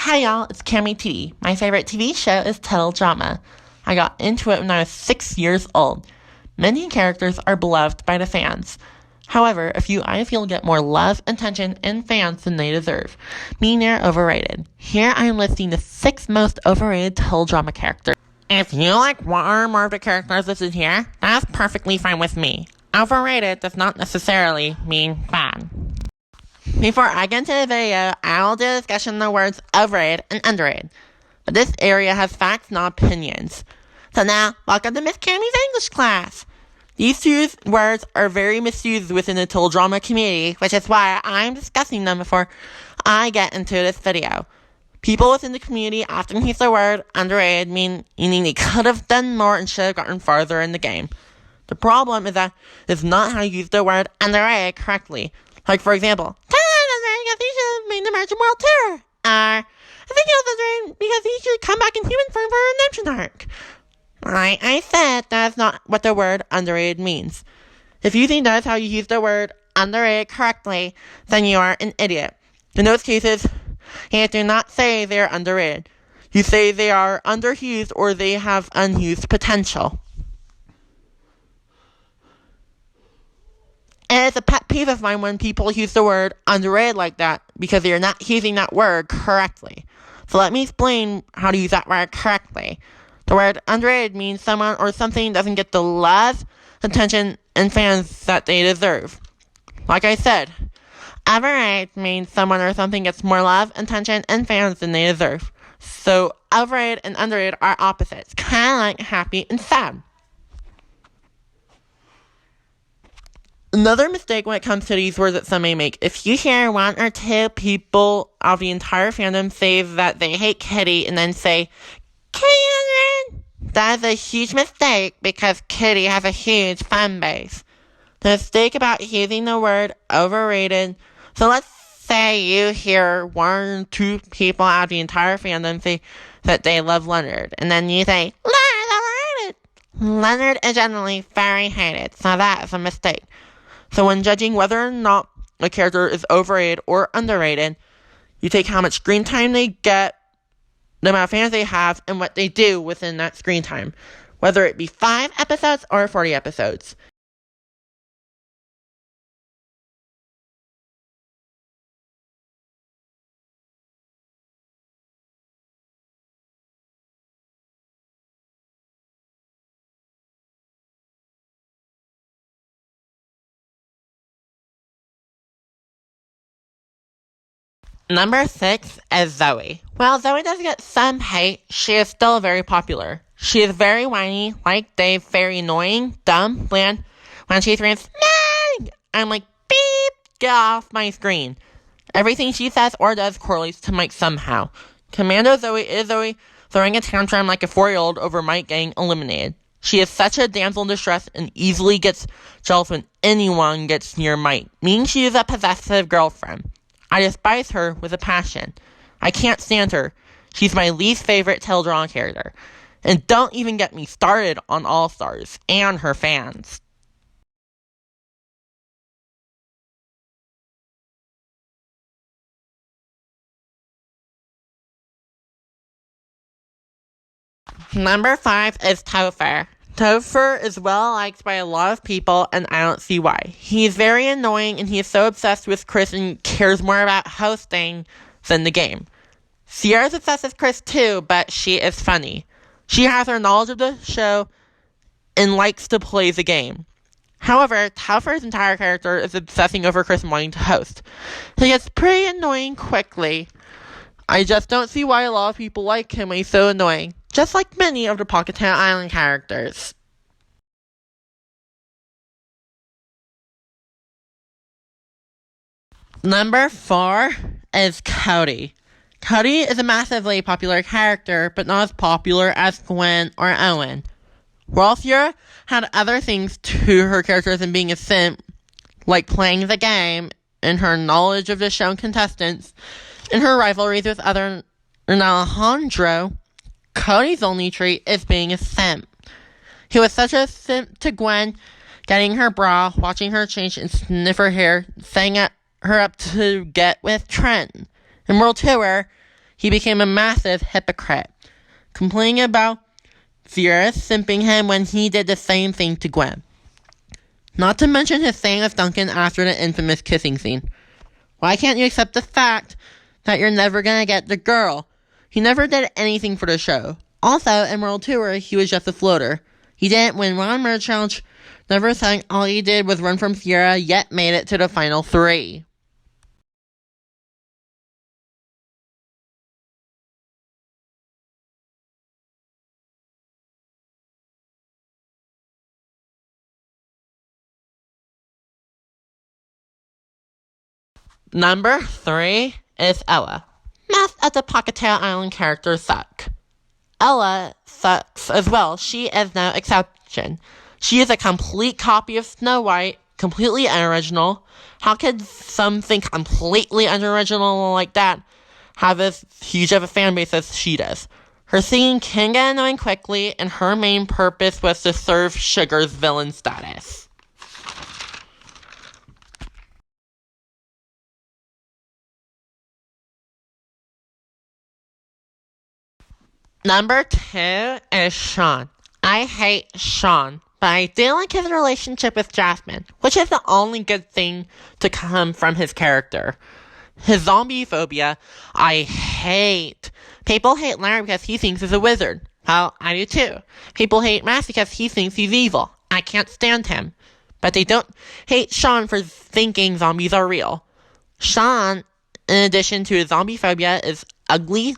Hi y'all, it's Cammy T. My favorite TV show is Total Drama. I got into it when I was 6 years old. Many characters are beloved by the fans. However, a few I feel get more love, attention, and fans than they deserve. Meaning they're overrated. Here I am listing the 6 most overrated Total Drama characters. If you like one or more of the characters listed here, that's perfectly fine with me. Overrated does not necessarily mean bad. Before I get into the video, I'll do a discussion of the words overrated and underrated. But this area has facts, not opinions. So now, welcome to Miss Cammy's English class. These two words are very misused within the Total Drama community, which is why I'm discussing them before I get into this video. People within the community often use the word underrated, meaning they could have done more and should have gotten farther in the game. The problem is that it's not how you use the word underrated correctly. Like, for example, because he should have made the Martian World Tour. I think he was underrated because he should come back in human form for a redemption arc. Like I said, that's not what the word underrated means. If you think that's how you use the word underrated correctly, then you are an idiot. In those cases, you do not say they are underrated. You say they are underused or they have unused potential. And it's a pet peeve of mine when people use the word underrated like that because they are not using that word correctly. So let me explain how to use that word correctly. The word underrated means someone or something doesn't get the love, attention, and fans that they deserve. Like I said, overrated means someone or something gets more love, attention, and fans than they deserve. So overrated and underrated are opposites, kind of like happy and sad. Another mistake when it comes to these words that some may make, if you hear one or two people of the entire fandom say that they hate Kitty and then say, Kitty, that is a huge mistake because Kitty has a huge fan base. The mistake about using the word overrated, so let's say you hear one or two people out of the entire fandom say that they love Leonard, and then you say, Leonard overrated. Leonard is generally very hated, so that is a mistake. So when judging whether or not a character is overrated or underrated, you take how much screen time they get, the amount of fans they have, and what they do within that screen time, whether it be 5 episodes or 40 episodes. Number 6 is Zoey. While Zoey does get some hate, she is still very popular. She is very whiny, like Dave, very annoying, dumb, bland. When she screams, "Meg!" I'm like, beep, get off my screen. Everything she says or does correlates to Mike somehow. Commando Zoey is Zoey throwing a tantrum like a 4-year-old over Mike getting eliminated. She is such a damsel in distress and easily gets jealous when anyone gets near Mike, meaning she is a possessive girlfriend. I despise her with a passion. I can't stand her. She's my least favorite Total Drama character. And don't even get me started on All Stars and her fans. Number 5 is Topher. Topher is well liked by a lot of people, and I don't see why. He is very annoying, and he is so obsessed with Chris and cares more about hosting than the game. Sierra's obsessed with Chris too, but she is funny. She has her knowledge of the show and likes to play the game. However, Topher's entire character is obsessing over Chris and wanting to host. He gets pretty annoying quickly. I just don't see why a lot of people like him when he's so annoying, just like many of the Pocket Town Island characters. Number 4 is Cody. Cody is a massively popular character, but not as popular as Gwen or Owen. While Sierra had other things to her characters than being a simp, like playing the game and her knowledge of the show and contestants, and her rivalries with other Alejandro, Cody's only trait is being a simp. He was such a simp to Gwen, getting her bra, watching her change and sniff her hair, setting her up to get with Trent. In World Tour, he became a massive hypocrite, complaining about Sierra simping him when he did the same thing to Gwen. Not to mention his saying with Duncan after the infamous kissing scene. Why can't you accept the fact that you're never gonna get the girl? He never did anything for the show. Also, in World Tour, he was just a floater. He didn't win one murder challenge, never sang. All he did was run from Sierra, yet made it to the final 3. Number 3 is Ella. Most of the Pocatello Island characters suck. Ella sucks as well. She is no exception. She is a complete copy of Snow White, completely unoriginal. How could something completely unoriginal like that have as huge of a fan base as she does? Her singing can get annoying quickly, and her main purpose was to serve Sugar's villain status. Number 2 is Shawn. I hate Shawn, but I do like his relationship with Jasmine, which is the only good thing to come from his character. His zombie phobia, I hate. People hate Larry because he thinks he's a wizard. Well, I do too. People hate Max because he thinks he's evil. I can't stand him. But they don't hate Shawn for thinking zombies are real. Shawn, in addition to his zombie phobia, is ugly.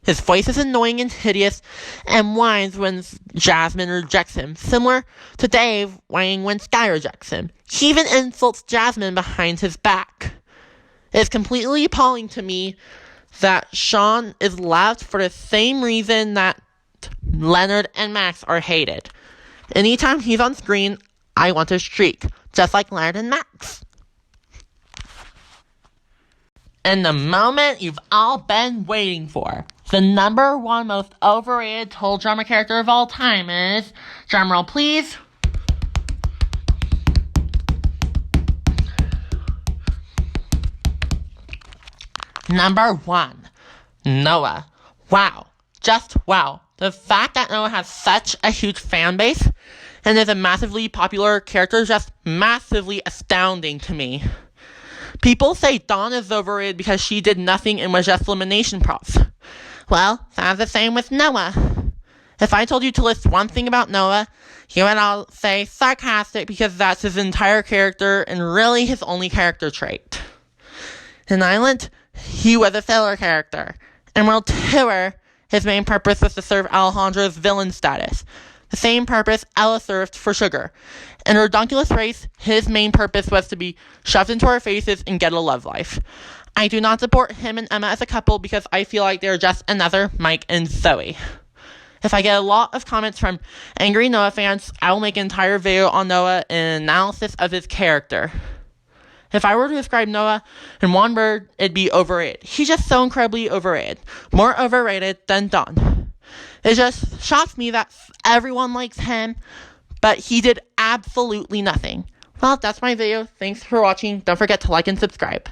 His voice is annoying and hideous, and whines when Jasmine rejects him, similar to Dave whining when Sky rejects him. He even insults Jasmine behind his back. It is completely appalling to me that Shawn is loved for the same reason that Leonard and Max are hated. Anytime he's on screen, I want to shriek, just like Leonard and Max. And the moment you've all been waiting for. The number 1 most overrated total drama character of all time is, drumroll please, number 1, Noah. Wow. Just wow. The fact that Noah has such a huge fan base and is a massively popular character is just massively astounding to me. People say Dawn is overrated because she did nothing and was just elimination props. Well, that's the same with Noah. If I told you to list one thing about Noah, you would all say sarcastic because that's his entire character and really his only character trait. In Island, he was a filler character. In World Tour, his main purpose was to serve Alejandro's villain status. The same purpose Ella served for Sugar. In Redonkulous Race, his main purpose was to be shoved into our faces and get a love life. I do not support him and Emma as a couple because I feel like they're just another Mike and Zoey. If I get a lot of comments from angry Noah fans, I will make an entire video on Noah and an analysis of his character. If I were to describe Noah in one word, it'd be overrated. He's just so incredibly overrated. More overrated than Dawn. It just shocks me that everyone likes him, but he did absolutely nothing. Well, that's my video. Thanks for watching. Don't forget to like and subscribe.